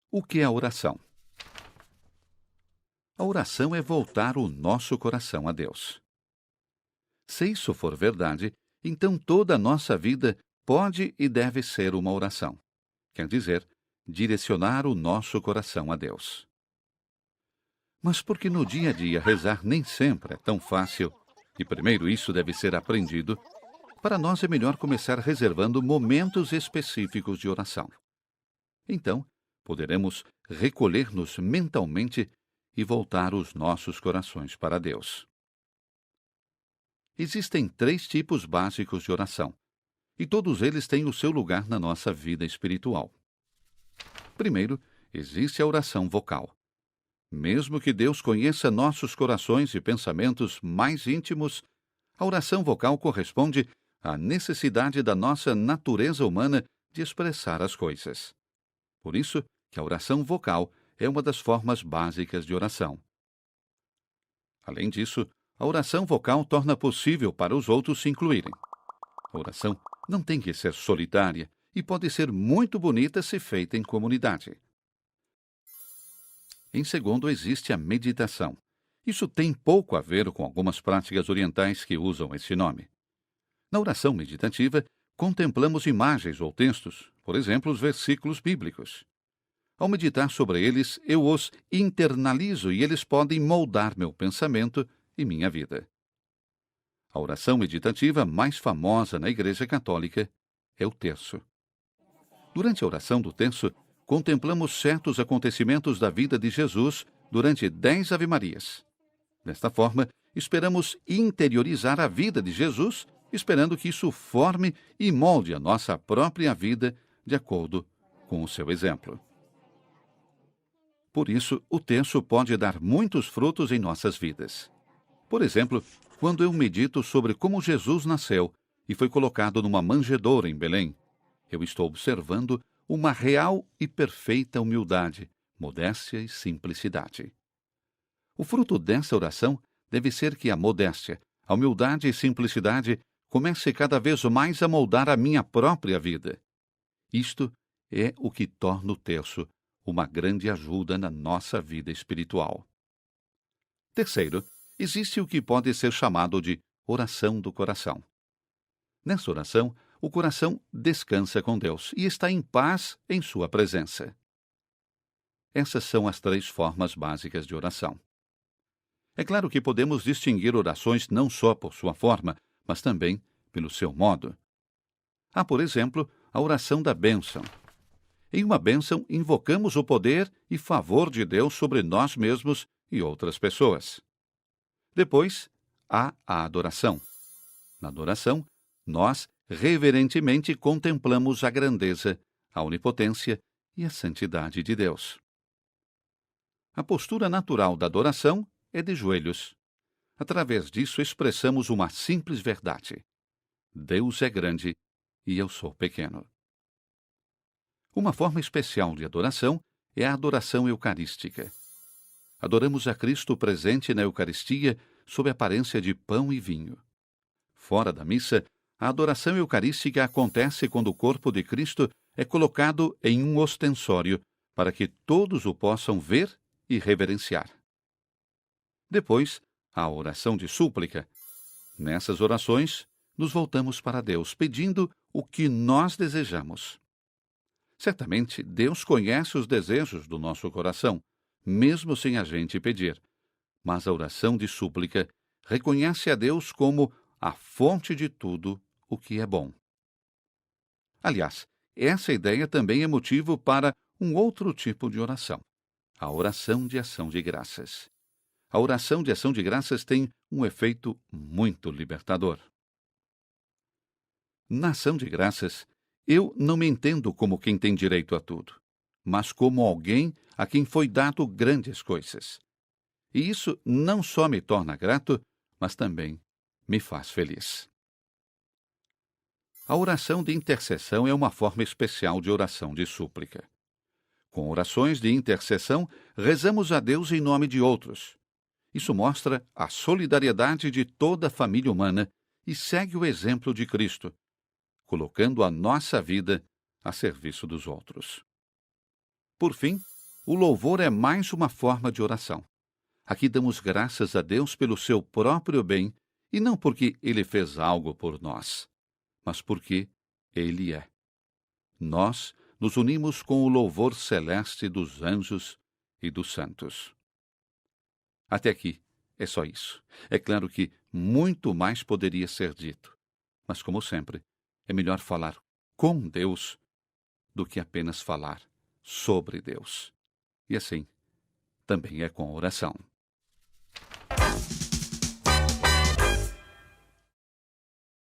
O que é a oração? A oração é voltar o nosso coração a Deus. Se isso for verdade, então toda a nossa vida pode e deve ser uma oração. Quer dizer, direcionar o nosso coração a Deus. Mas porque no dia a dia rezar nem sempre é tão fácil, e primeiro isso deve ser aprendido, para nós é melhor começar reservando momentos específicos de oração. Então, poderemos recolher-nos mentalmente e voltar os nossos corações para Deus. Existem 3 tipos básicos de oração, e todos eles têm o seu lugar na nossa vida espiritual. Primeiro, existe a oração vocal. Mesmo que Deus conheça nossos corações e pensamentos mais íntimos, a oração vocal corresponde à necessidade da nossa natureza humana de expressar as coisas. Por isso que a oração vocal é uma das formas básicas de oração. Além disso, a oração vocal torna possível para os outros se incluírem. A oração não tem que ser solitária e pode ser muito bonita se feita em comunidade. Em segundo, existe a meditação. Isso tem pouco a ver com algumas práticas orientais que usam esse nome. Na oração meditativa, contemplamos imagens ou textos, por exemplo, os versículos bíblicos. Ao meditar sobre eles, eu os internalizo e eles podem moldar meu pensamento e minha vida. A oração meditativa mais famosa na Igreja Católica é o terço. Durante a oração do terço, contemplamos certos acontecimentos da vida de Jesus durante 10 Ave-Marias. Desta forma, esperamos interiorizar a vida de Jesus, esperando que isso forme e molde a nossa própria vida de acordo com o seu exemplo. Por isso, o terço pode dar muitos frutos em nossas vidas. Por exemplo, quando eu medito sobre como Jesus nasceu e foi colocado numa manjedoura em Belém, eu estou observando uma real e perfeita humildade, modéstia e simplicidade. O fruto dessa oração deve ser que a modéstia, a humildade e simplicidade comece cada vez mais a moldar a minha própria vida. Isto é o que torna o terço uma grande ajuda na nossa vida espiritual. Terceiro, existe o que pode ser chamado de oração do coração. Nessa oração, o coração descansa com Deus e está em paz em sua presença. Essas são as 3 formas básicas de oração. É claro que podemos distinguir orações não só por sua forma, mas também pelo seu modo. Há, por exemplo, a oração da bênção. Em uma bênção, invocamos o poder e favor de Deus sobre nós mesmos e outras pessoas. Depois, há a adoração. Na adoração, nós reverentemente contemplamos a grandeza, a onipotência e a santidade de Deus. A postura natural da adoração é de joelhos. Através disso, expressamos uma simples verdade: Deus é grande e eu sou pequeno. Uma forma especial de adoração é a adoração eucarística. Adoramos a Cristo presente na Eucaristia sob a aparência de pão e vinho. Fora da missa, a adoração eucarística acontece quando o corpo de Cristo é colocado em um ostensório para que todos o possam ver e reverenciar. Depois, a oração de súplica. Nessas orações, nos voltamos para Deus, pedindo o que nós desejamos. Certamente, Deus conhece os desejos do nosso coração, mesmo sem a gente pedir. Mas a oração de súplica reconhece a Deus como a fonte de tudo o que é bom. Aliás, essa ideia também é motivo para um outro tipo de oração, a oração de ação de graças. A oração de ação de graças tem um efeito muito libertador. Na ação de graças, eu não me entendo como quem tem direito a tudo, mas como alguém a quem foi dado grandes coisas. E isso não só me torna grato, mas também me faz feliz. A oração de intercessão é uma forma especial de oração de súplica. Com orações de intercessão, rezamos a Deus em nome de outros. Isso mostra a solidariedade de toda a família humana e segue o exemplo de Cristo, colocando a nossa vida a serviço dos outros. Por fim, o louvor é mais uma forma de oração. Aqui damos graças a Deus pelo seu próprio bem e não porque Ele fez algo por nós, mas porque Ele é. Nós nos unimos com o louvor celeste dos anjos e dos santos. Até aqui é só isso. É claro que muito mais poderia ser dito, mas como sempre, é melhor falar com Deus do que apenas falar sobre Deus. E assim, também é com oração.